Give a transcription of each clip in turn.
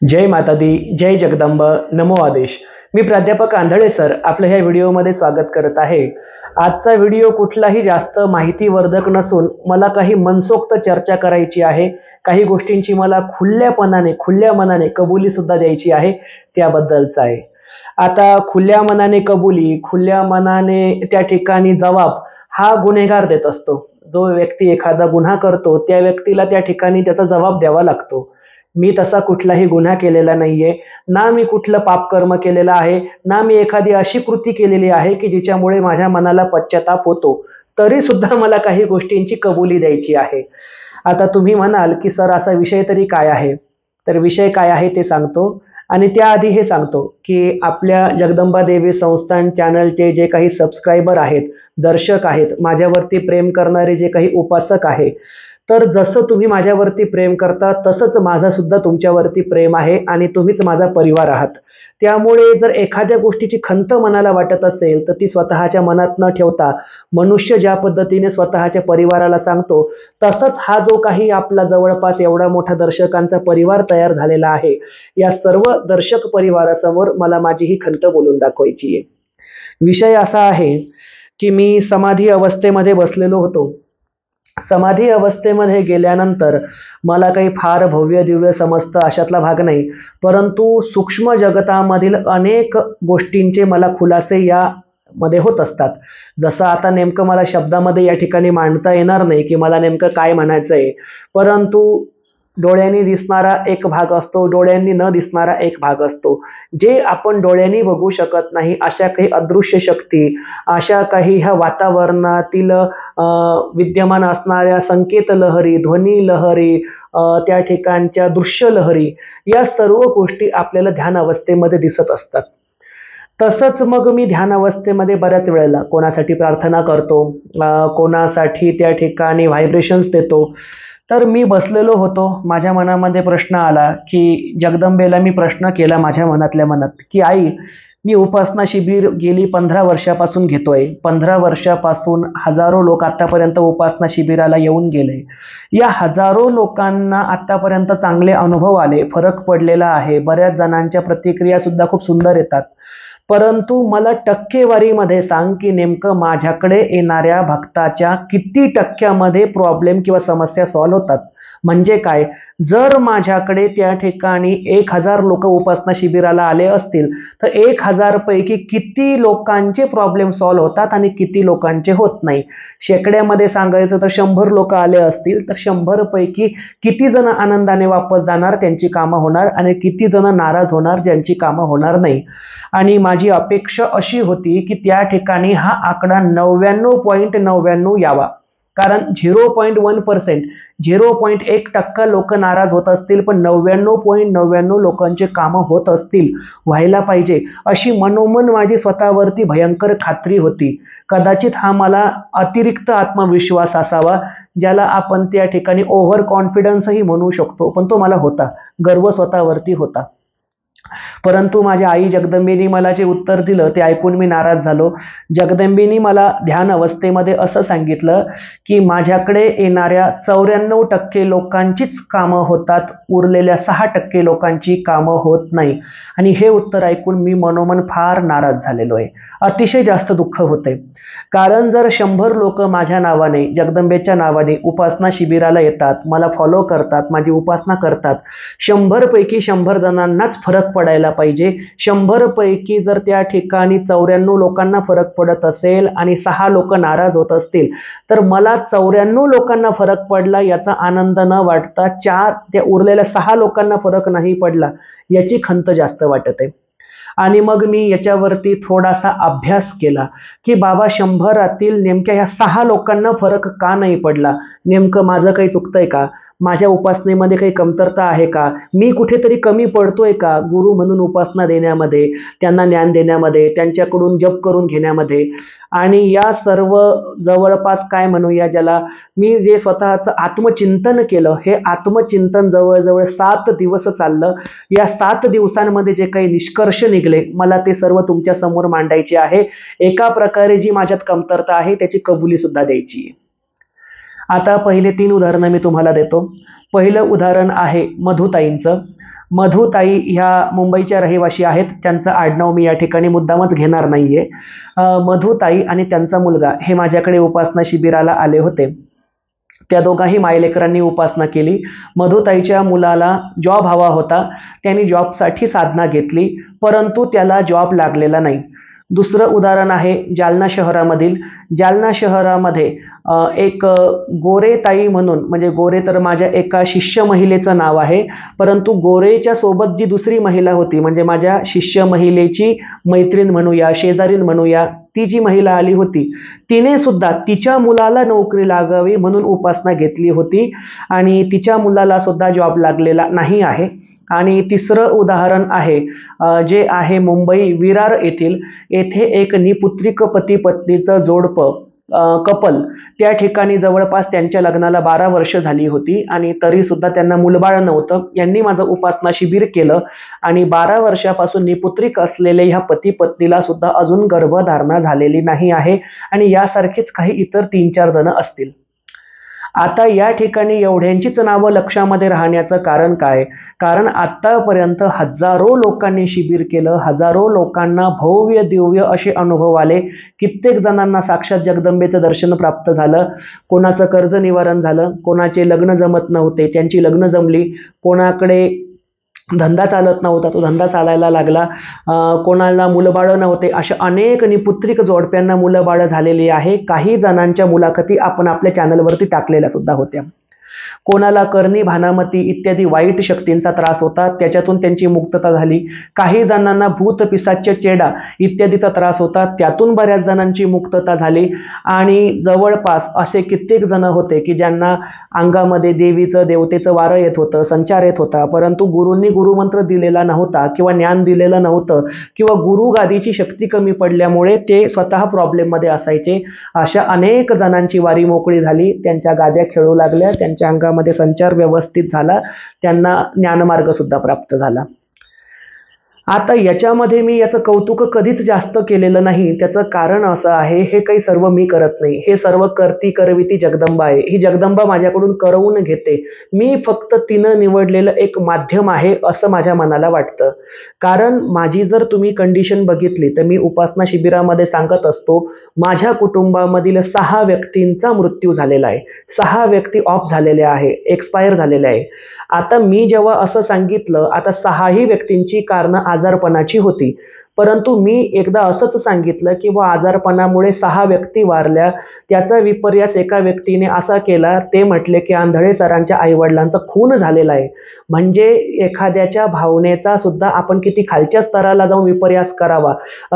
जय माता दी, जय जगदंब, नमो आदेश. मी प्राध्यापक आंधळे सर आपलं ह्या व्हिडिओमध्ये स्वागत करत आहे. आजचा व्हिडिओ कुठलाही जास्त माहितीवर्धक नसून मला काही मनसोक्त चर्चा करायची आहे. काही गोष्टींची मला खुल्या मनाने कबुली सुद्धा द्यायची आहे, त्याबद्दलचा आहे. आता खुल्या मनाने कबुली, खुल्या मनाने त्या ठिकाणी जबाब हा गुन्हेगार देत असतो. जो व्यक्ती एखादा गुन्हा करतो त्या व्यक्तीला त्या ठिकाणी त्याचा जबाब द्यावा लागतो. मी तसा कुठलाही गुन्हा केलेला नाहीये, ना मी कुठलं पापकर्म केलेलं आहे, ना मी एखादी अशी कृती केलेली आहे की जिच्यामुळे माझ्या मनाला पश्चाताप होतो. तरी सुद्धा मला काही गोष्टींची कबुली द्यायची आहे. आता तुम्ही म्हणाल की सर असा विषय तरी काय आहे? तर विषय काय आहे ते सांगतो आणि त्याआधी हे सांगतो की आपल्या जगदंबा देवी संस्थान चॅनलचे जे काही सबस्क्रायबर आहेत, दर्शक आहेत, माझ्यावरती प्रेम करणारे जे काही उपासक आहे, तर जसं तुम्ही माझ्यावरती प्रेम करता तसंच माझं सुद्धा तुमच्यावरती प्रेम आहे आणि तुम्हीच माझा परिवार आहात. त्यामुळे जर एखाद्या गोष्टीची खंत मनाला वाटत असेल तर ती स्वतःच्या मनात न ठेवता मनुष्य ज्या पद्धतीने स्वतःच्या परिवाराला सांगतो तसंच हा जो काही आपला जवळपास एवढा मोठा दर्शकांचा परिवार तयार झालेला आहे, या सर्व दर्शक परिवारासमोर मला माझी ही खंत बोलून दाखवायची आहे. विषय असा आहे की मी समाधी अवस्थेमध्ये बसलेलो होतो. समाधी अवस्थेमध्ये गेल्यानंतर मला काही फार भव्य दिव्य समजतं अशातला भाग नाही, परंतु सूक्ष्म जगतामधील अनेक गोष्टींचे मला खुलासे या मध्ये होत असतात. जसं आता नेमकं मला शब्दामध्ये या ठिकाणी मांडता येणार नाही की मला नेमकं काय म्हणायचंय, परंतु डोळ्यांनी दिसणारा एक भाग असतो, डोळ्यांनी न दिसणारा एक भाग असतो. जे आपण डोळ्यांनी बघू शकत नाही अशा काही अदृश्य शक्ती, अशा काही ह्या वातावरणातील विद्यमान असणाऱ्या संकेत लहरी, ध्वनी लहरी, त्या ठिकाणच्या दृश्य लहरी, या सर्व गोष्टी आपल्याला ध्यान अवस्थेमध्ये दिसत असतात. तसंच मग मी ध्यान अवस्थेमध्ये बऱ्याच वेळेला कोणासाठी प्रार्थना करतो, कोणासाठी त्या ठिकाणी व्हायब्रेशन्स देतो. तर मी बसलेलो होतो, माझ्या मनामध्ये प्रश्न आला की जगदंबेला मी प्रश्न केला माझ्या मनातल्या मनात की आई, मी उपासना शिबिर गेली 15 वर्षापासून घेतोय. 15 वर्षापासून हजारो लोक आतापर्यंत उपासना शिबिराला येऊन गेले. या हजारो लोकांना आतापर्यंत चांगले अनुभव आले, फरक पडलेला आहे. बऱ्याच जणांच्या प्रतिक्रिया सुद्धा खूप सुंदर येतात. परंतु मला टक्केवारीमध्ये सांग की नेमकं माझ्याकडे येणाऱ्या भक्ताच्या किती टक्क्यामध्ये प्रॉब्लेम किंवा समस्या सॉल्व्ह होतात? म्हणजे काय, जर माझ्याकडे त्या ठिकाणी 1000 लोक उपासना शिबिराला आले असतील तर 1000 पैकी किती लोकांचे प्रॉब्लेम सॉल्व्ह होतात आणि किती लोकांचे होत नाही? शेकड्यामध्ये सांगायचं तर 100 लोक आले असतील तर 100 पैकी किती जण आनंदाने वापस जाणार, त्यांची कामं होणार, आणि किती जण नाराज होणार, ज्यांची कामं होणार नाही? आणि माझी अपेक्षा अशी होती की त्या ठिकाणी हा आकडा 99.99 यावा. कारण 0.1%, 0.1% लोक नाराज होत असतील पण 99.99 लोकांचे कामं होत असतील, व्हायला पाहिजे, अशी मनोमन माझी स्वतःवरती भयंकर खात्री होती. कदाचित हा मला अतिरिक्त आत्मविश्वास असावा, ज्याला आपण त्या ठिकाणी ओव्हर कॉन्फिडन्सही म्हणू शकतो, पण तो मला होता, गर्व स्वतःवरती होता. परंतु माझ्या आई जगदंबेनी मला जे उत्तर दिलं ते ऐकून मी नाराज झालो. जगदंबेनी मला ध्यान अवस्थेमध्ये असं सांगितलं की माझ्याकडे येणाऱ्या 94% लोकांचीच कामं होतात, उरलेल्या 6% लोकांची कामं होत नाही. आणि हे उत्तर ऐकून मी मनोमन फार नाराज झालेलो आहे, अतिशय जास्त दुःख होते. कारण जर 100 लोक माझ्या नावाने, जगदंबेच्या नावाने उपासना शिबिराला येतात, मला फॉलो करतात, माझी उपासना करतात, 100 पैकी 100 जणांनाच फरक पडायला पाहिजे. 100 पैकी जर त्या ठिकाणी 94 लोकांना फरक पडत असेल आणि 6 लोक नाराज होत असतील तर मला 94 लोकांना फरक पडला याचा आनंद न वाटता त्या उरलेल्या 6 लोकांना फरक नाही पडला याची खंत जास्त वाटत आहे. आणि मग मी याच्यावरती थोडासा अभ्यास केला की बाबा 100रातील नेमक्या ह्या 6 लोकांना फरक का नाही पडला? नेमकं माझं काही चुकतंय का? माझ्या उपासनेमध्ये काही कमतरता आहे का? मी कुठेतरी कमी पडतोय का गुरु म्हणून उपासना देण्यामध्ये, त्यांना ज्ञान देण्यामध्ये, त्यांच्याकडून जप करून घेण्यामध्ये? आणि या सर्व जवळपास काय म्हणूया ज्याला, मी जे स्वतःचं आत्मचिंतन केलं, हे आत्मचिंतन जवळजवळ 7 दिवस चाललं. या 7 दिवसांमध्ये जे काही निष्कर्ष निघले मला ते सर्व तुमच्या समोर मांडायचे आहे. एका प्रकारे जी माझ्यात कमतरता आहे त्याची कबुली सुद्धा द्यायची आहे. आता पहिले 3 उदाहरणं मी तुम्हाला देतो. पहिलं उदाहरण आहे मधुताईंचं. मधुताई ह्या मुंबईच्या रहिवासी आहेत. त्यांचं आडनाव मी या ठिकाणी मुद्दामच घेणार नाहीये. मधुताई आणि त्यांचा मुलगा हे माझ्याकडे उपासना शिबिराला आले होते. त्या दोघाही मायलेकरांनी उपासना केली. मधुताईच्या मुलाला जॉब हवा होता. त्यांनी जॉबसाठी साधना घेतली, परंतु त्याला जॉब लागलेला नाही. दुसरं उदाहरण आहे जालना शहरामधील. जालना शहरामध्ये एक गोरेताई म्हणून, म्हणजे गोरे तर माझ्या एका शिष्य महिलेचं नाव आहे, परंतु गोरेच्या सोबत जी दुसरी महिला होती, म्हणजे माझ्या शिष्य महिलेची मैत्रीण म्हणूया, शेजारीण म्हणूया, ती जी महिला आली होती, तिने सुद्धा तिच्या मुलाला नोकरी लागावी म्हणून उपासना घेतली होती आणि तिच्या मुलाला सुद्धा जॉब लागलेला नाही आहे. आणि तिसरं उदाहरण आहे जे आहे मुंबई विरार येथील. येथे एक निपुत्रिक पती पत्नीचं जोडपं कपल, त्या ठिकाणी जवळपास त्यांच्या लग्नाला 12 वर्ष झाली होती आणि तरी सुद्धा त्यांना मुलबाळ नव्हतं. यांनी माझं उपासना शिबिर केलं आणि 12 वर्षापासून निपुत्रिक असलेल्या ह्या पती पत्नीला सुद्धा अजून गर्भधारणा झालेली नाही आहे आणि यासारखेच काही इतर 3-4 जण असतील. आता या ठिकाणी एवढ्यांचीच नावं लक्षामध्ये राहण्याचं कारण काय? कारण आतापर्यंत हजारो लोकांनी शिबिर केलं, हजारो लोकांना भव्य दिव्य असे अनुभव आले. कित्येक जणांना साक्षात जगदंबेचं दर्शन प्राप्त झालं. कोणाचं कर्ज निवारण झालं, कोणाचे लग्न जमत नव्हते त्यांची लग्न जमली, कोणाकडे धंदा चालत नव्हता तो धंदा चालायला लागला, कोणाला मुलंबाळं नव्हते, अशा अनेक निपुत्रिक जोडप्यांना मुलंबाळं झालेली आहे. काही जणांच्या मुलाखती आपण आपल्या चॅनलवरती टाकलेल्या सुद्धा होत्या. कोणाला करणी भानामती इत्यादी वाईट शक्तींचा त्रास होता, त्याच्यातून त्यांची मुक्तता झाली. काही जणांना भूत पिशाच्य चेडा इत्यादीचा त्रास होता, त्यातून बऱ्याच जणांची मुक्तता झाली. आणि जवळपास असे कित्येक जण होते की ज्यांना अंगामध्ये देवतेचं वारं येत होतं, संचार येत होता, परंतु गुरूंनी गुरुमंत्र दिलेला नव्हता किंवा ज्ञान दिलेलं नव्हतं किंवा गुरुगादीची शक्ती कमी पडल्यामुळे ते स्वतः प्रॉब्लेममध्ये असायचे. अशा अनेक जणांची वारी मोकळी झाली, त्यांच्या गाद्या खेळू लागल्या, त्यांच्या अंगामध्ये संचार व्यवस्थित झाला, त्यांना ज्ञानमार्ग सुद्धा प्राप्त झाला. आता याच्यामध्ये मी याचं कौतुक कधीच जास्त केलेलं नाही. त्याचं कारण असं आहे, हे काही सर्व मी करत नाही, हे सर्व करती करविती जगदंबा आहे. ही जगदंबा माझ्याकडून करवून घेते. मी फक्त तिनं निवडलेलं एक माध्यम आहे असं माझ्या मनाला वाटतं. कारण माझी जर तुम्ही कंडिशन बघितली तर मी उपासना शिबिरामध्ये सांगत असतो, माझ्या कुटुंबामधील 6 व्यक्तींचा मृत्यू झालेला आहे, 6 व्यक्ती ऑफ झालेल्या आहे, एक्सपायर झालेल्या आहे. आता मी जेव्हा असं सांगितलं, आता 6ही व्यक्तींची कारणं आजारपणाची होती, परंतु मी एकदा असंच सांगितलं की आजारपणामुळे 6 व्यक्ती वारल्या. त्याचा विपर्यास एका व्यक्तीने असा केला, ते म्हटले की आंधळे सरांच्या आईवडिलांचा खून झालेला आहे. म्हणजे एखाद्याच्या भावनेचा सुद्धा आपण किती खालच्या स्तराला जाऊन विपर्यास करावा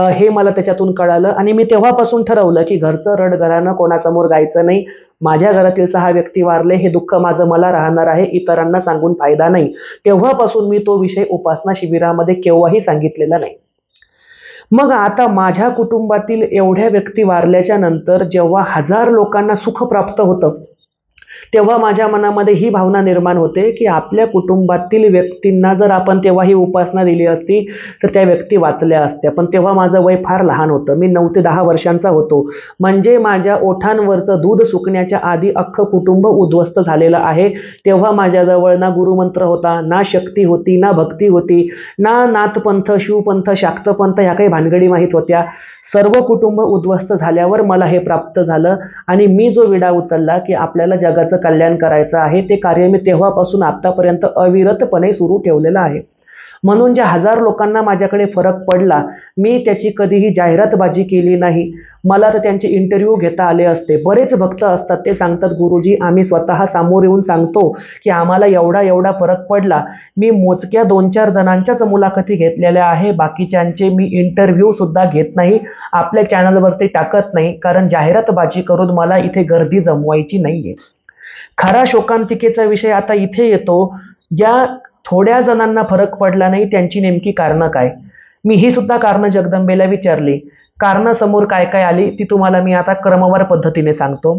हे मला त्याच्यातून कळालं. आणि मी तेव्हापासून ठरवलं की घरचं रडगरानं कोणासमोर गायचं नाही. माझ्या घरातील 6 व्यक्ती वारले, हे दुःख माझं मला राहणार आहे, इतरांना सांगून फायदा नाही. तेव्हापासून मी तो विषय उपासना शिबिरामध्ये केव्हाही सांगितलेला नाही. मग आता माझ्या कुटुंबातील एवढ्या व्यक्ती वारल्याच्या नंतर जेव्हा 1000 लोकांना सुख प्राप्त होतं, तेव्हा माझ्या मनामध्ये ही भावना निर्माण होते की आपल्या कुटुंबातील व्यक्तींना जर आपण तेव्हा ही उपासना दिली असती तर त्या व्यक्ती वाचल्या असत्या. पण तेव्हा माझं वय फार लहान होतं, मी 9 ते 10 वर्षांचा होतो. म्हणजे माझ्या ओठांवरचं दूध सुकण्याच्या आधी अख्खं कुटुंब उद्ध्वस्त झालेलं आहे. तेव्हा माझ्याजवळ ना गुरुमंत्र होता, ना शक्ती होती, ना भक्ती होती, ना नाथपंथ, शिवपंथ, शाक्तपंथ ह्या काही भानगडी माहीत होत्या. सर्व कुटुंब उद्ध्वस्त झाल्यावर मला हे प्राप्त झालं आणि मी जो विडा उचलला की आपल्याला जगाचं कल्याण करायचं आहे, ते कार्य मी तेव्हापासून आतापर्यंत अविरतपणे सुरू ठेवलेलं आहे. म्हणून ज्या 1000 लोकांना माझ्याकडे फरक पडला, मी त्याची कधीही जाहिरातबाजी केली नाही. मला तर त्यांचे इंटरव्ह्यू घेता आले असते. बरेच भक्त असतात, ते सांगतात गुरुजी आम्ही स्वतः समोर येऊन सांगतो की आम्हाला एवढा एवढा फरक पडला. मी मोजक्या 2-4 जणांच्याच मुलाखती घेतलेल्या आहे, बाकीच्यांचे मी इंटरव्ह्यू सुद्धा घेत नाही, आपल्या चॅनलवरती टाकत नाही, कारण जाहिरातबाजी करून मला इथे गर्दी जमवायची नाहीये. खरा शोकांतिकेचा विषय आता इथे येतो, ज्या थोड्या जणांना फरक पडला नाही त्यांची नेमकी कारणं काय. मी ही सुद्धा कारणं जगदंबेला विचारली. कारणं समोर काय काय आली ती तुम्हाला मी आता क्रमवार पद्धतीने सांगतो.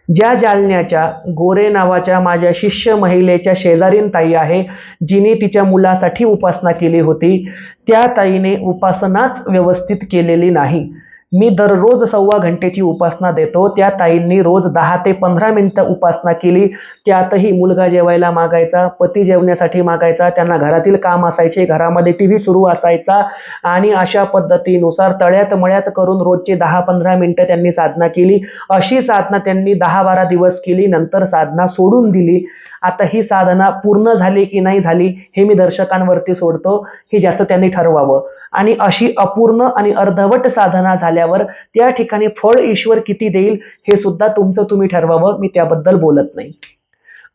ज्या जालन्याच्या गोरे नावाच्या माझ्या शिष्य महिलेच्या शेजारीन ताई आहे, जिने तिच्या मुलासाठी उपासना केली होती, त्या ताईने उपासनाच व्यवस्थित केलेली नाही. मी दररोज 1.25 घंटेची उपासना देतो. त्या ताईंनी रोज 10 ते 15 मिनिटं उपासना केली. त्यातही मुलगा जेवायला मागायचा, पती जेवण्यासाठी मागायचा, त्यांना घरातील काम असायचे, घरामध्ये टीव्ही सुरू असायचा आणि अशा पद्धतीनुसार तळ्यात मळ्यात करून रोजचे 10-15 मिनिटं त्यांनी साधना केली. अशी साधना त्यांनी 10-12 दिवस केली. नंतर साधना सोडून दिली. आता ही साधना पूर्ण झाली की नाही झाली हे मी दर्शकांवरती सोडतो, हे ज्याचं त्यांनी ठरवावं. आणि अशी अपूर्ण आणि अर्धवट साधना झाल्यावर त्या ठिकाणी फळ ईश्वर किती देईल हे सुद्धा तुमचं तुम्ही ठरवावं. मी त्याबद्दल बोलत नाही.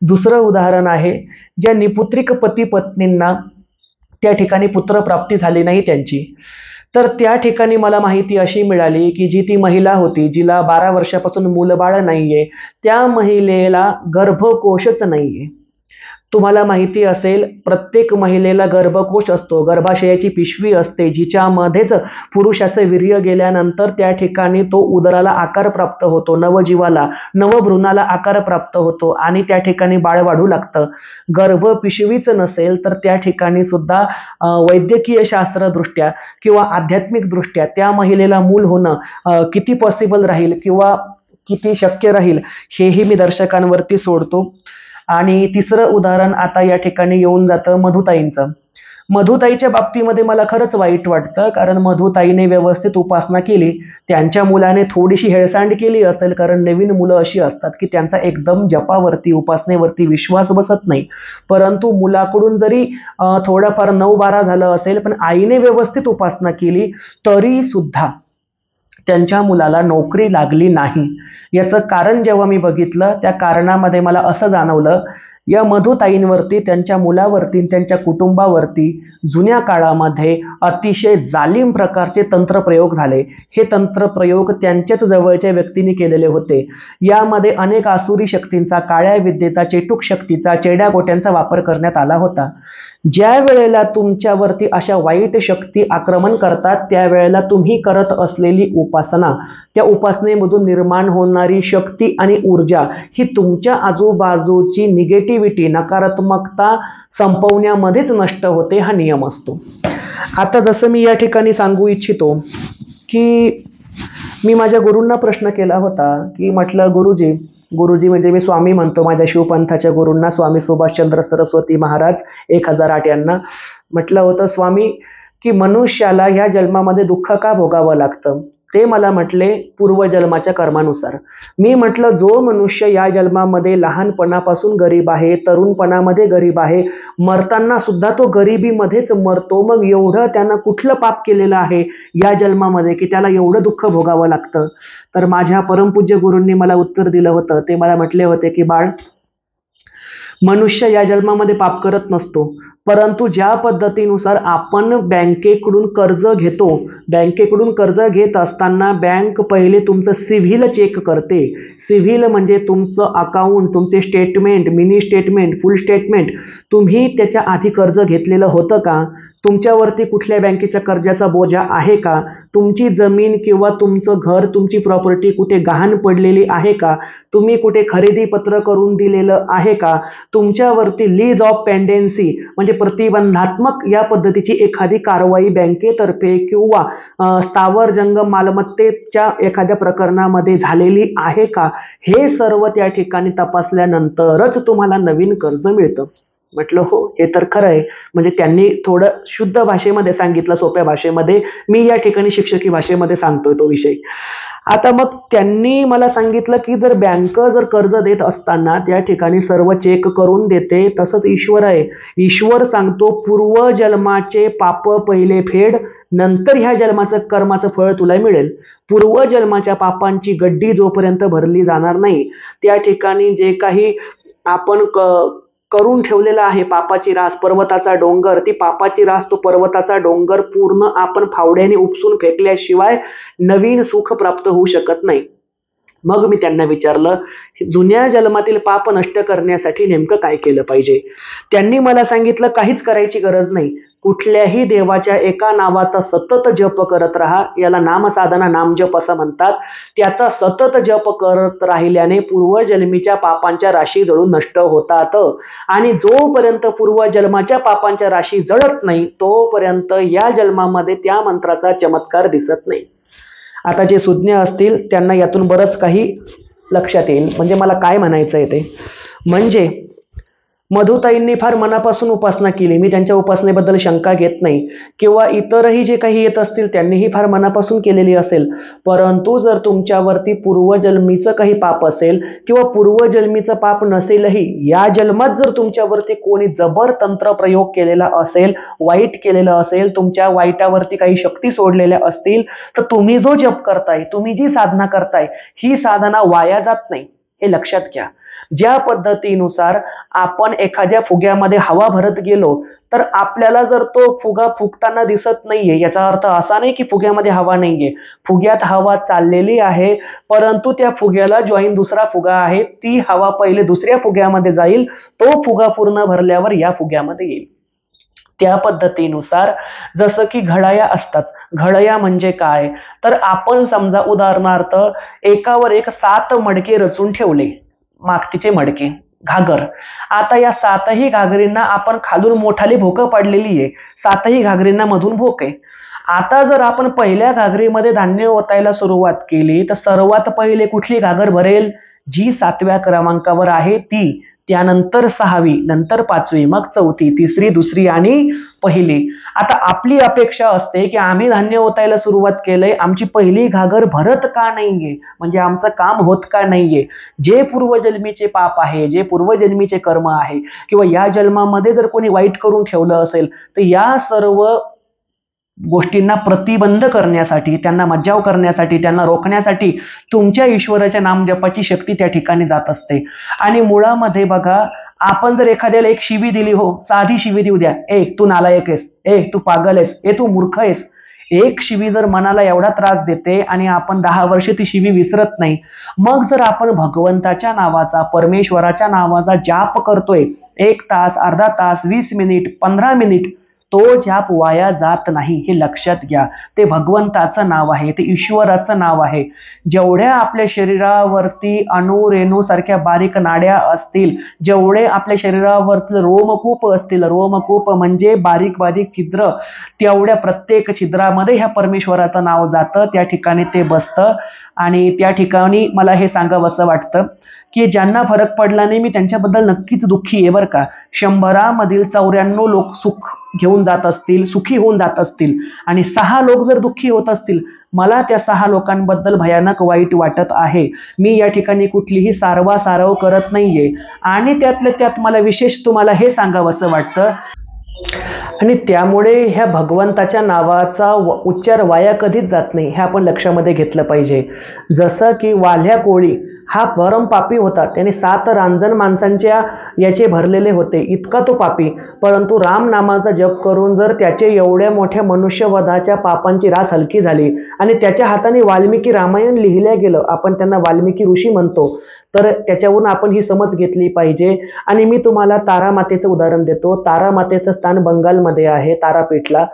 दुसरं उदाहरण आहे, ज्या निपुत्रिक पती पत्नींना त्या ठिकाणी पुत्रप्राप्ती झाली नाही त्यांची, तर त्या ठिकाणी मला माहिती अशी मिळाली की जी ती महिला होती, जिला 12 वर्षापासून मूलबाळ नाहीये, त्या महिलेला गर्भकोशच नाहीये. तुम्हाला माहिती असेल, प्रत्येक महिलेला गर्भकोश असतो, गर्भाशयाची पिशवी असते, जिच्यामध्येच पुरुषाचं वीर्य गेल्यानंतर त्या ठिकाणी तो उदराला आकार प्राप्त होतो, नवजीवाला नवभ्रूणाला आकार प्राप्त होतो आणि त्या ठिकाणी बाळ वाढू लागतं. गर्भपिशवीच नसेल तर त्या ठिकाणी सुद्धा वैद्यकीय शास्त्रदृष्ट्या किंवा आध्यात्मिक दृष्ट्या त्या महिलेला मूल होणं किती पॉसिबल राहील किंवा किती शक्य राहील हेही मी दर्शकांवरती सोडतो. आणि तिसरं उदाहरण आता या ठिकाणी येऊन जातं मधुताईंचं. मधुताईच्या बाबतीमध्ये मला खरंच वाईट वाटतं, कारण मधुताईने व्यवस्थित उपासना केली. त्यांच्या मुलाने थोडीशी हेळसांड केली असेल, कारण नवीन मुलं अशी असतात की त्यांचा एकदम जपावरती उपासनेवरती विश्वास बसत नाही. परंतु मुलाकडून जरी थोडंफार 9-12 झालं असेल, पण आईने व्यवस्थित उपासना केली तरी सुद्धा त्यांच्या मुलाला नोकरी लागली नाही. याचं कारण जेव्हा मी बघितलं, त्या कारणामध्ये मला असं जाणवलं, या मधुताईंवरती, त्यांच्या मुलावरती, त्यांच्या कुटुंबावरती जुन्या काळामध्ये अतिशय जालिम प्रकारचे तंत्रप्रयोग झाले. हे तंत्रप्रयोग त्यांच्याच जवळच्या व्यक्तींनी केलेले होते. यामध्ये अनेक आसुरी शक्तींचा, काळ्या विद्येचा, चेटूक शक्तीचा, चेड्यागोट्यांचा वापर करण्यात आला होता. ज्या वेळेला तुमच्यावरती अशा वाईट शक्ती आक्रमण करतात, त्यावेळेला तुम्ही करत असलेली उपासना, त्या उपासनेमधून निर्माण होणारी शक्ती आणि ऊर्जा ही तुमच्या आजूबाजूची निगेटिव्हिटी, नकारात्मकता संपवण्यामध्येच नष्ट होते. हा नियम असतो. आता जसं मी या ठिकाणी सांगू इच्छितो की मी माझ्या गुरूंना प्रश्न केला होता की म्हटलं, गुरुजी म्हणजे मी स्वामी म्हणतो माझ्या शिवपंथाच्या गुरूंना, स्वामी सुभाषचंद्र सरस्वती महाराज 1008 यांना म्हटलं होतं, स्वामी की मनुष्याला या जन्मामध्ये दुःख का भोगावं लागतं? ते मला म्हटले, पूर्वजन्माच्या कर्मानुसार. मी म्हटलं, जो मनुष्य या जन्मामध्ये लहानपणापासून गरीब आहे, तरुणपणामध्ये गरीब आहे, मरताना सुद्धा तो गरिबीमध्येच मरतो, मग एवढं त्यानं कुठलं पाप केलेलं आहे या जन्मामध्ये की त्याला एवढं दुःख भोगावं लागतं? तर माझ्या परमपूज्य गुरूंनी मला उत्तर दिलं होतं. ते मला म्हटले होते की बाळ, मनुष्य या जन्मामध्ये पाप करत नसतो, परंतु ज्या पद्धतीनुसार आपण बँकेकडून कर्ज घेतो, बँकेकडून कर्ज घेत असताना बँक पहिले तुमचं सिव्हिल चेक करते. सिव्हिल म्हणजे तुमचं अकाउंट, तुमचे स्टेटमेंट, मिनी स्टेटमेंट, फुल स्टेटमेंट. तुम्ही त्याच्या आधी कर्ज घेतलेलं होतं का? तुमच्यावरती कुठल्या बँकेच्या कर्जाचा बोजा आहे का? तुमची जमीन किंवा तुमचं घर, तुमची प्रॉपर्टी कुठे गहाण पडलेली आहे का? तुम्ही कुठे खरेदी पत्र करून दिलेलं आहे का? तुमच्यावरती लीज ऑफ पेंडेन्सी म्हणजे प्रतिबंधात्मक या पद्धतीची एखादी कारवाई बँकेतर्फे किंवा स्थावर जंगम मालमत्तेच्या एखाद्या प्रकरणामध्ये झालेली आहे का? हे सर्व त्या ठिकाणी तपासल्यानंतरच तुम्हाला नवीन कर्ज मिळतं. म्हटलं हो, हे तर खरं आहे. म्हणजे त्यांनी थोडं शुद्ध भाषेमध्ये सांगितलं, सोप्या भाषेमध्ये. मी या ठिकाणी शिक्षकी भाषेमध्ये सांगतोय तो विषय. आता मग त्यांनी मला सांगितलं की जर बँक जर कर्ज देत असताना त्या ठिकाणी सर्व चेक करून देते, तसंच ईश्वर आहे. ईश्वर सांगतो, पूर्वजन्माचे पाप पहिले फेड, नंतर ह्या जन्माचं कर्माचं फळ तुला मिळेल. पूर्वजन्माच्या पापांची गड्डी जोपर्यंत भरली जाणार नाही, त्या ठिकाणी जे काही आपण करून ठेवलेला आहे पापाची रास, पर्वताचा डोंगर, ती पापाची रास, तो पर्वताचा डोंगर पूर्ण आपण फावड्याने उपसून फेकल्याशिवाय नवीन सुख प्राप्त होऊ शकत नाही. मग मी त्यांना विचारलं, जुन्या जन्मातील पाप नष्ट करण्यासाठी नेमकं काय केलं पाहिजे? त्यांनी मला सांगितलं, काहीच करायची गरज नाही. कुठल्याही देवाच्या एका नावाचा सतत जप करत राहा. याला नामसाधना, नामजप असं म्हणतात. त्याचा सतत जप करत राहिल्याने पूर्वजन्मीच्या पापांच्या राशी जळून नष्ट होतात. आणि जोपर्यंत पूर्वजन्माच्या पापांच्या राशी जळत नाही, तोपर्यंत या जन्मामध्ये त्या मंत्राचा चमत्कार दिसत नाही. आता जे सुज्ञ असतील त्यांना यातून बरंच काही लक्षात येईल. म्हणजे मला काय म्हणायचं आहे ते म्हणजे मधुताईंनी फार मनापासून उपासना केली, मी त्यांच्या उपासनेबद्दल शंका घेत नाही, किंवा इतरही जे काही येत असतील त्यांनीही फार मनापासून केलेली असेल. परंतु जर तुमच्यावरती पूर्वजन्मीचं काही पाप असेल किंवा पूर्वजन्मीचं पाप नसेलही, या जन्मात जर तुमच्यावरती कोणी जबर तंत्र प्रयोग केलेला असेल, वाईट केलेलं असेल, तुमच्या वाईटावरती काही शक्ती सोडलेल्या असतील, तर तुम्ही जो जप करताय, तुम्ही जी साधना करताय, ही साधना वाया जात नाही, हे लक्षात घ्या. ज्या पद्धतीनुसार आपण एखाद्या फुग्यामध्ये हवा भरत गेलो तर आपल्याला जर तो फुगा फुगताना दिसत नाहीये, याचा अर्थ असा नाही की फुग्यामध्ये हवा नाहीये, फुग्यात हवा चाललेली आहे, परंतु त्या फुग्याला जॉईन दुसरा फुगा आहे, ती हवा पहिले दुसऱ्या फुग्यामध्ये जाईल, तो फुगा पूर्ण भरल्यावर या फुग्यामध्ये येईल. त्या पद्धतीनुसार जसं की घड्याळ्या असतात, घड्याळ्या म्हणजे काय, तर आपण समजा उदाहरणार्थ एकावर एक 7 मडके रचून ठेवले, मातीचे मडके, घागर. आता या 7ही घागरींना आपण खालून मोठाली भोकं पाडलेली आहे, 7ही घागरींना मधून भोक आहे. आता जर आपण पहिल्या घागरीमध्ये धान्य ओतायला सुरुवात केली तर सर्वात पहिले कुठली घागर भरेल, जी 7व्या क्रमांकावर आहे ती, त्यानंतर 6वी, नंतर 5वी, मग 4थी, 3री, 2री आणि पहिली. आता आपली अपेक्षा असते की आम्ही धान्य ओतायला सुरुवात केलंय, आमची पहिली घागर भरत का नाहीये, म्हणजे आमचं काम होत का नाहीये. जे पूर्वजन्मीचे पाप आहे, जे पूर्वजन्मीचे कर्म आहे, किंवा या जन्मामध्ये जर कोणी वाईट करून ठेवलं असेल, तर या सर्व गोष्टींना प्रतिबंध करण्यासाठी, त्यांना मज्जाव करण्यासाठी, त्यांना रोखण्यासाठी तुमच्या ईश्वराच्या नामजपाची शक्ती त्या ठिकाणी जात असते. आणि मुळामध्ये बघा, आपण जर एखाद्याला एक शिवी दिली, हो साधी शिवी देऊ द्या, तू नालायक आहेस, तू पागल आहेस, तू मूर्ख आहेस, एक शिवी जर मनाला एवढा त्रास देते आणि आपण 10 वर्ष ती शिवी विसरत नाही, मग जर आपण भगवंताच्या नावाचा, परमेश्वराच्या नावाचा जाप करतोय 1 तास, अर्धा तास, 20 मिनिट, 15 मिनिट, तो जाप वाया जात नाही, हे लक्षात घ्या. ते भगवंताचं नाव आहे, ते ईश्वराचं नाव आहे. जेवढ्या आपल्या शरीरावरती अणु रेणू सारख्या बारीक नाड्या असतील, जेवढे आपल्या शरीरावरती रोमकूप असतील, रोमकूप म्हणजे बारीक बारीक छिद्र, तेवढ्या प्रत्येक छिद्रामध्ये ह्या परमेश्वराचं नाव जातं, त्या ठिकाणी ते बसतं. आणि त्या ठिकाणी मला हे सांगावंसं वाटतं की ज्यांना फरक पडला नाही, मी त्यांच्याबद्दल नक्कीच दुःखी आहे बरं का. 100मधील 94 लोक सुख घेऊन जात असतील, सुखी होऊन जात असतील, आणि 6 लोक जर दुःखी होत असतील, मला त्या 6 लोकांबद्दल भयानक वाईट वाटत आहे. मी या ठिकाणी कुठलीही सारवासारव करत नाहीये. आणि त्यातल्या त्यात मला विशेष तुम्हाला हे सांगावंसं वाटतं, आणि त्यामुळे ह्या भगवंताच्या नावाचा उच्चार वाया कधीच जात नाही, हे आपण लक्षामध्ये घेतलं पाहिजे. जसं की वाल्ह्या कोळी हा परम पापी होता, त्याने 7 रांजण माणसांच्या याचे भरलेले होते, इतका तो पापी. परंतु राम नामाचा जप करून जर त्याचे एवढ्या मोठ्या मनुष्यवधाच्या पापांची रास हलकी झाली आणि त्याच्या हाताने वाल्मिकी रामायण लिहिल्या गेलं, आपण त्यांना वाल्मिकी ऋषी म्हणतो, तर त्याच्यावरून आपण ही समज घेतली पाहिजे. आणि मी तुम्हाला तारामातेचं उदाहरण देतो. तारामातेचं स्थान बंगालमध्ये आहे, तारापीठला.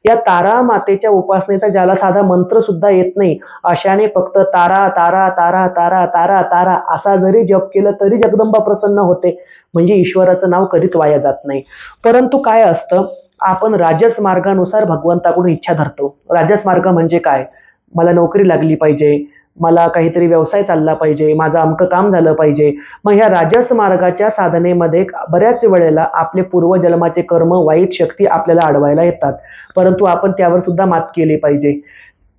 या तारामातेच्या उपासनेचा ज्याला साधा मंत्र सुद्धा येत नाही, अशाने फक्त तारा तारा तारा तारा तारा तारा असा जरी जप केलं तरी जगदंबा प्रसन्न होते. म्हणजे ईश्वराचं नाव कधीच वाया जात नाही. परंतु काय असतं, आपण राजस मार्गानुसार भगवंताकडून इच्छा धरतो. राजस मार्ग म्हणजे काय, मला नोकरी लागली पाहिजे, मला काहीतरी व्यवसाय चालला पाहिजे, माझं अमकं काम झालं पाहिजे. मग ह्या राजस मार्गाच्या साधनेमध्ये बऱ्याच वेळेला आपले पूर्वजन्माचे कर्म, वाईट शक्ती आपल्याला अडवायला येतात, परंतु आपण त्यावर सुद्धा मात केली पाहिजे.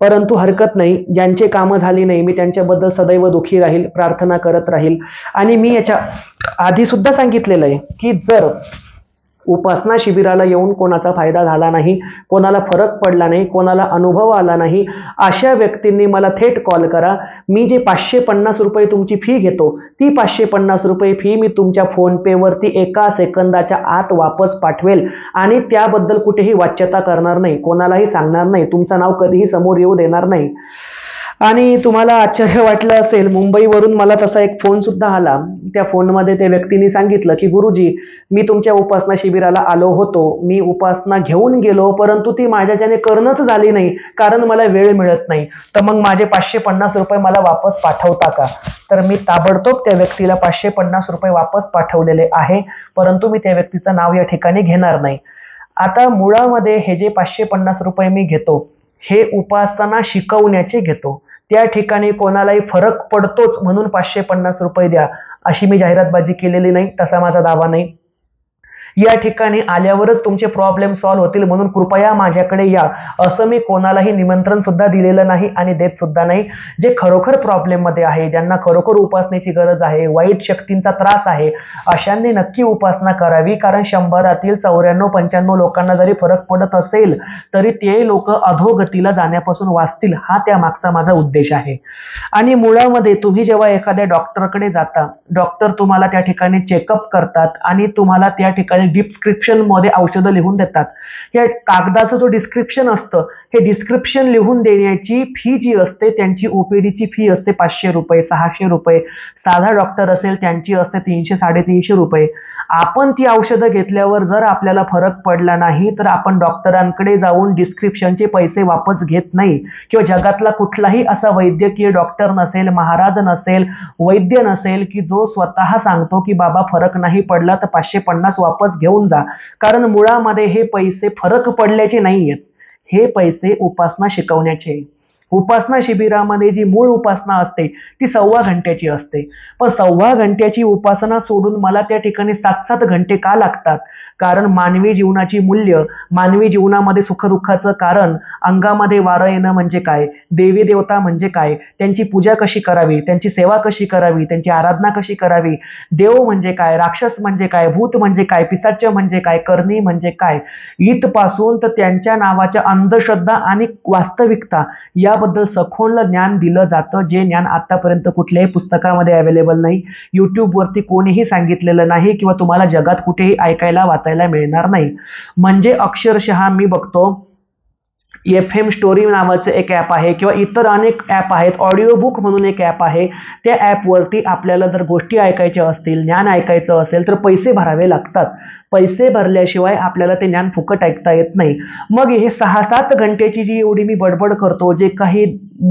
परंतु हरकत नाही, ज्यांचे कामं झाली नाही, मी त्यांच्याबद्दल सदैव दुःखी राहील, प्रार्थना करत राहील. आणि मी याच्या आधी सुद्धा सांगितलेलं आहे की जर उपासना शिबिराला येऊन कोणाचा फायदा झाला नाही, कोणाला फरक पडला नाही, कोणाला अनुभव आला नाही, अशा व्यक्तींनी मला थेट कॉल करा. मी जे 550 रुपये तुमची फी घेतो, ती 550 रुपये फी मी तुमच्या फोनपेवरती 1 सेकंदाच्या आत वापस पाठवेल. आणि त्याबद्दल कुठेही वाच्यता करणार नाही, कोणालाही सांगणार नाही, तुमचं नाव कधीही समोर येऊ देणार नाही. आणि तुम्हाला आश्चर्य वाटलं असेल, मुंबईवरून मला तसा एक फोन सुद्धा आला. त्या फोनमध्ये त्या व्यक्तीने सांगितलं की गुरुजी, मी तुमच्या उपासना शिबिराला आलो होतो, मी उपासना घेऊन गेलो, परंतु ती माझ्याच्याने करणंच झाली नाही, कारण मला वेळ मिळत नाही, तर मग माझे 550 रुपये मला वापस पाठवता का. तर मी ताबडतोब त्या व्यक्तीला 550 रुपये वापस पाठवलेले आहे, परंतु मी त्या व्यक्तीचं नाव या ठिकाणी घेणार नाही. आता मुळामध्ये हे जे 550 रुपये मी घेतो, हे उपासना शिकवण्याचे घेतो. त्या ठिकाणी कोणालाही फरक पडतोच म्हणून 550 रुपये द्या अशी मी जाहिरातबाजी केलेली नाही, तसा माझा दावा नाही. या ठिकाणी आल्यावरच तुमचे प्रॉब्लेम सॉल्व्ह होतील म्हणून कृपया माझ्याकडे या असं मी कोणालाही निमंत्रण सुद्धा दिलेलं नाही आणि देत सुद्धा नाही. जे खरोखर प्रॉब्लेम मध्ये आहे, ज्यांना खरोखर उपासनेची गरज आहे, वाईट शक्तींचा त्रास आहे, अशांनी नक्की उपासना करावी. कारण 100रातील 94-95 लोकांना जरी फरक पडत असेल तरी ते लोक अधोगतीला जाण्यापासून वाचतील, हा त्या मागचा माझा उद्देश आहे. आणि मुळामध्ये तुम्ही जेव्हा एखाद्या डॉक्टरकडे जाता, डॉक्टर तुम्हाला त्या ठिकाणी चेकअप करतात आणि तुम्हाला त्या ठिकाणी डिस्क्रिप्शन मध्ये औषधं लिहून देतात. या कागदाचं जो डिस्क्रिप्शन असतं, हे डिस्क्रिप्शन लिहून देण्याची फी जी असते, त्यांची ओपीडीची फी असते 500 रुपये, 600 रुपये. साधा डॉक्टर असेल त्यांची असते 300-350 रुपये. आपण ती औषधं घेतल्यावर जर आपल्याला फरक पडला नाही तर आपण डॉक्टरांकडे जाऊन डिस्क्रिप्शनचे पैसे वापस घेत नाही. किंवा जगातला कुठलाही असा वैद्यकीय डॉक्टर नसेल, महाराज नसेल, वैद्य नसेल की जो स्वतः सांगतो की बाबा फरक नाही पडला तर 550 वापस घेऊन जा. कारण मुळामध्ये हे पैसे फरक पडल्याचे नाहीयेत, हे पैसे उपासना शिकवण्याचे. उपासना शिबिरामध्ये जी मूळ उपासना असते ती 1.25 घंट्याची असते. पण 1.25 घंट्याची उपासना सोडून मला त्या ठिकाणी 7-7 घंटे का लागतात? कारण मानवी जीवनाची मूल्य, मानवी जीवनामध्ये सुखदुःखाचं कारण, अंगामध्ये वारं येणं म्हणजे काय, देवी देवता म्हणजे काय, त्यांची पूजा कशी करावी, त्यांची सेवा कशी करावी, त्यांची आराधना कशी करावी, देव म्हणजे काय, राक्षस म्हणजे काय, भूत म्हणजे काय, पिशाच म्हणजे काय, करणी म्हणजे काय, इथपासून तर त्यांच्या नावाच्या अंधश्रद्धा आणि वास्तविकता याबद्दल सखोल ज्ञान दिलं जातं. जे ज्ञान आतापर्यंत कुठल्याही पुस्तकामध्ये अवेलेबल नाही, युट्यूबवरती कोणीही सांगितलेलं नाही किंवा तुम्हाला जगात कुठेही ऐकायला वाचायला मिळणार नाही. म्हणजे अक्षरशः मी बघतो FM स्टोरी नावाचं एक ॲप आहे किंवा इतर अनेक ॲप आहेत, ऑडिओ बुक म्हणून एक ॲप आहे. त्या ॲपवरती आपल्याला जर गोष्टी ऐकायच्या असतील, ज्ञान ऐकायचं असेल तर पैसे भरावे लागतात. पैसे भरल्याशिवाय आपल्याला ते ज्ञान फुकट ऐकता येत नाही. मग हे 6-7 घंट्याची जी एवढी मी बडबड करतो, जे काही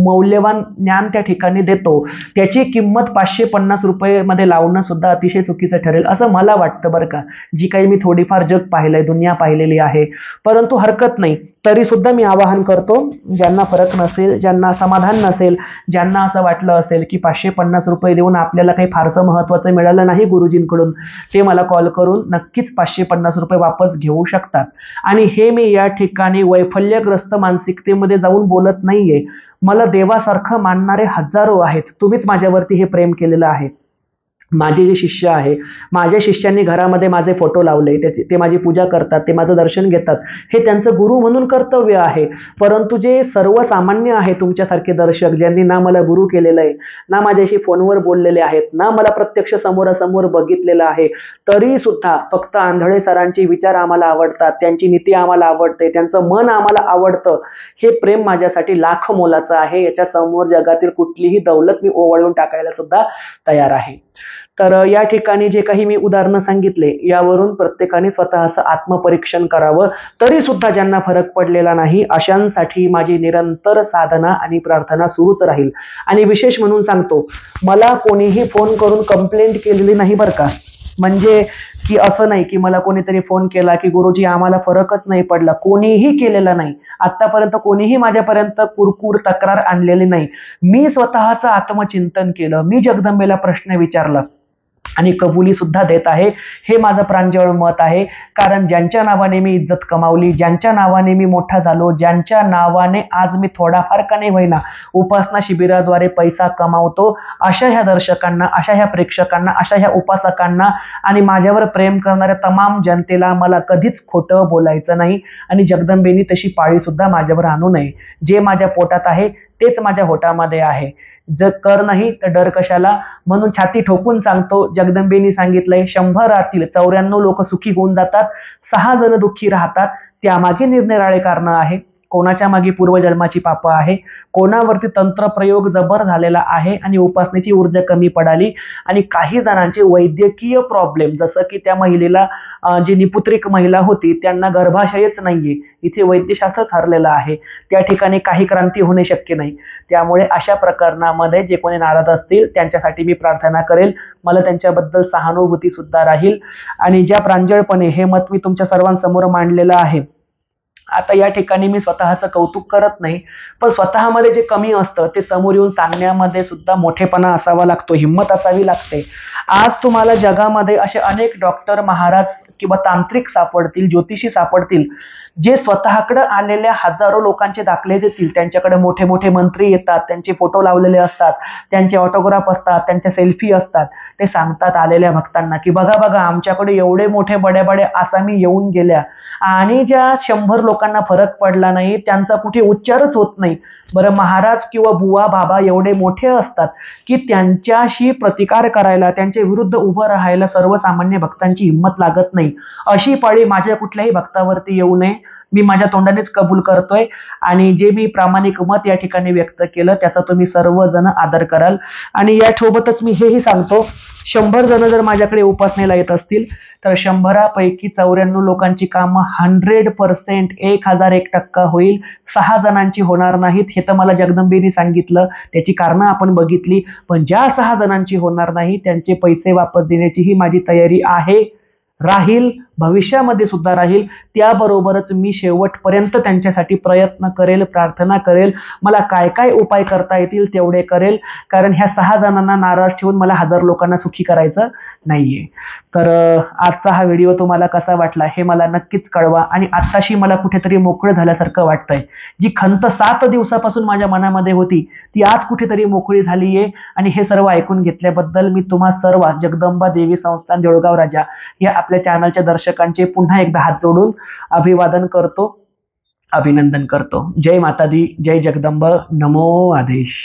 मौल्यवान ज्ञान त्या ठिकाणी देतो, त्याची किंमत 550 रुपये मध्ये लावणं सुद्धा अतिशय चुकीचं ठरेल असं मला वाटतं बरं का. जी काही मी थोडीफार जग पाहिलंय, दुनिया पाहिलेली आहे, परंतु हरकत नाही. तरी सुद्धा मी आवाहन करतो, ज्यांना फरक नसेल, ज्यांना समाधान नसेल, ज्यांना असं वाटलं असेल की 550 रुपये देऊन आपल्याला काही फारसं महत्त्वाचं मिळालं नाही गुरुजींकडून, ते मला कॉल करून नक्कीच 550 रुपये वापस घेऊ शकतात. आणि हे मी या ठिकाणी वैफल्यग्रस्त मानसिकतेमध्ये जाऊन बोलत नाहीये. मला देवासारखं मानणारे हजारो आहेत. तुम्हीच माझ्यावरती हे प्रेम केलेलं आहे. माझे जे शिष्य आहे, माझ्या शिष्यांनी घरामध्ये माझे फोटो लावले, ते माझी पूजा करतात, ते माझं दर्शन घेतात, हे त्यांचं गुरु म्हणून कर्तव्य आहे. परंतु जे सर्वसामान्य आहे, तुमच्यासारखे दर्शक, ज्यांनी ना मला गुरु केलेलं आहे, ना माझ्याशी फोनवर बोललेले आहेत, ना मला प्रत्यक्ष समोरासमोर बघितलेलं आहे, तरी सुद्धा फक्त आंधळे सरांचे विचार आम्हाला आवडतात, त्यांची नीती आम्हाला आवडते, त्यांचं मन आम्हाला आवडतं, हे प्रेम माझ्यासाठी लाख मोलाचं आहे. याच्या समोर जगातील कुठलीही दौलत मी ओवाळून टाकायला सुद्धा तयार आहे. तर या ठिकाणी जे काही मी उदाहरणं सांगितले, यावरून प्रत्येकाने स्वतःचं आत्मपरीक्षण करावं. तरी सुद्धा ज्यांना फरक पडलेला नाही अशांसाठी माझी निरंतर साधना आणि प्रार्थना सुरूच राहील. आणि विशेष म्हणून सांगतो, मला कोणीही फोन करून कंप्लेंट केलेली नाही बरं का. म्हणजे की असं नाही की मला कोणीतरी फोन केला की गुरुजी आम्हाला फरकच नाही पडला, कोणीही केलेला नाही. आतापर्यंत कोणीही माझ्यापर्यंत कुरकुर तक्रार आणलेली नाही. मी स्वतःचं आत्मचिंतन केलं, मी जगदंबेला प्रश्न विचारला आणि कबुली सुद्धा देत आहे. हे माझं प्रांजळ मत आहे. कारण ज्यांच्या नावाने मी इज्जत कमावली, ज्यांच्या नावाने मी मोठा झालो, ज्यांच्या नावाने आज मी थोडाफार का नाही होईना उपासना शिबिराद्वारे पैसा कमावतो, अशा ह्या दर्शकांना, अशा ह्या प्रेक्षकांना, अशा ह्या उपासकांना आणि माझ्यावर प्रेम करणाऱ्या तमाम जनतेला मला कधीच खोटं बोलायचं नाही. आणि जगदंबेनी तशी पाळी सुद्धा माझ्यावर आणू नये. जे माझ्या पोटात आहे तेच माझ्या होटामध्ये आहे. जर कर नाही तर डर कशाला. म्हणून छाती ठोकून सांगतो, जगदंबेनी सांगितलंय 100रातील 94 लोक सुखी होऊन जातात, 6 जण दुःखी राहतात. त्यामागे निरनिराळे कारणं आहे. कोणाच्या मागे पूर्वजन्माची पापं आहे, कोणावरती तंत्रप्रयोग जबर झालेला आहे आणि उपासनेची ऊर्जा कमी पडाली, आणि काही जणांचे वैद्यकीय प्रॉब्लेम, जसं की त्या महिलेला जी निपुत्रिक महिला होती त्यांना गर्भाशयच नाहीये, इथे वैद्यशास्त्रच हरलेलं आहे. त्या ठिकाणी काही क्रांती होणे शक्य नाही. त्यामुळे अशा प्रकरणामध्ये जे कोणी नाराज असतील त्यांच्यासाठी मी प्रार्थना करेल. मला त्यांच्याबद्दल सहानुभूती सुद्धा राहील. आणि ज्या प्रांजळपणे हे मत मी तुमच्या सर्वांसमोर मांडलेलं आहे, आता या ठिकाणी मी स्वतःचं कौतुक करत नाही, पण स्वतःमध्ये जे कमी असतं ते समोर येऊन सांगण्यामध्ये सुद्धा मोठेपणा असावा लागतो, हिंमत असावी लागते. आज तुम्हाला जगामध्ये असे अनेक डॉक्टर, महाराज किंवा तांत्रिक सापडतील, ज्योतिषी सापडतील, जे स्वतःकडे आलेल्या हजारो लोकांचे दाखले देतील. त्यांच्याकडे मोठे मोठे मंत्री येतात, त्यांचे फोटो लावलेले असतात, त्यांचे ऑटोग्राफ असतात, त्यांच्या सेल्फी असतात. ते सांगतात आलेल्या भक्तांना की बघा बघा, आमच्याकडे एवढे मोठे बड्या बड्या आसामी येऊन गेल्या आणि ज्या 100 लोकांना फरक पडला नाही, त्यांचा कुठे उच्चारच होत नाही. बरं, महाराज किंवा बुवा बाबा एवढे मोठे असतात की त्यांच्याशी प्रतिकार करायला, त्यांच्या विरुद्ध उभं राहायला सर्वसामान्य भक्तांची हिंमत लागत नाही. अशी पाळी माझ्या कुठल्याही भक्तावरती येऊ नये, मी माझ्या तोंडानेच कबूल करतोय. आणि जे मी प्रामाणिक मत या ठिकाणी व्यक्त केलं त्याचा तुम्ही सर्वजण आदर कराल. आणि या सोबतच मी हेही सांगतो, 100 जण जर माझ्याकडे उपासनेला येत असतील तर 100पैकी 94 लोकांची कामं 100% 1001% होईल. 6 जणांची होणार नाहीत. हे तर मला जगदंबेने सांगितलं, त्याची कारणं आपण बघितली. पण ज्या 6 जणांची होणार नाही त्यांचे पैसे वापस देण्याचीही माझी तयारी आहे, राहील, भविष्यामध्ये सुद्धा राहील. त्याबरोबरच मी शेवटपर्यंत त्यांच्यासाठी प्रयत्न करेल, प्रार्थना करेल. मला काय काय उपाय करता येतील तेवढे करेल, कारण ह्या 6 जणांना नाराज ठेवून मला 1000 लोकांना सुखी करायचं नाहीये. तर आजचा हा व्हिडिओ तुम्हाला कसा वाटला हे मला नक्कीच कळवा. आणि आत्ताशी मला कुठेतरी मोकळं झाल्यासारखं वाटतंय. जी खंत 7 दिवसापासून माझ्या मनामध्ये होती ती आज कुठेतरी मोकळी झालीये. आणि हे सर्व ऐकून घेतल्याबद्दल मी तुम्हा सर्व जगदंबा देवी संस्थान देऊळगाव राजा या आपल्या चॅनलच्या दर्शकांचे पुन्हा एकदा हात जोडून अभिवादन करतो, अभिनंदन करतो. जय माता दी, जय जगदंब, नमो आदेश.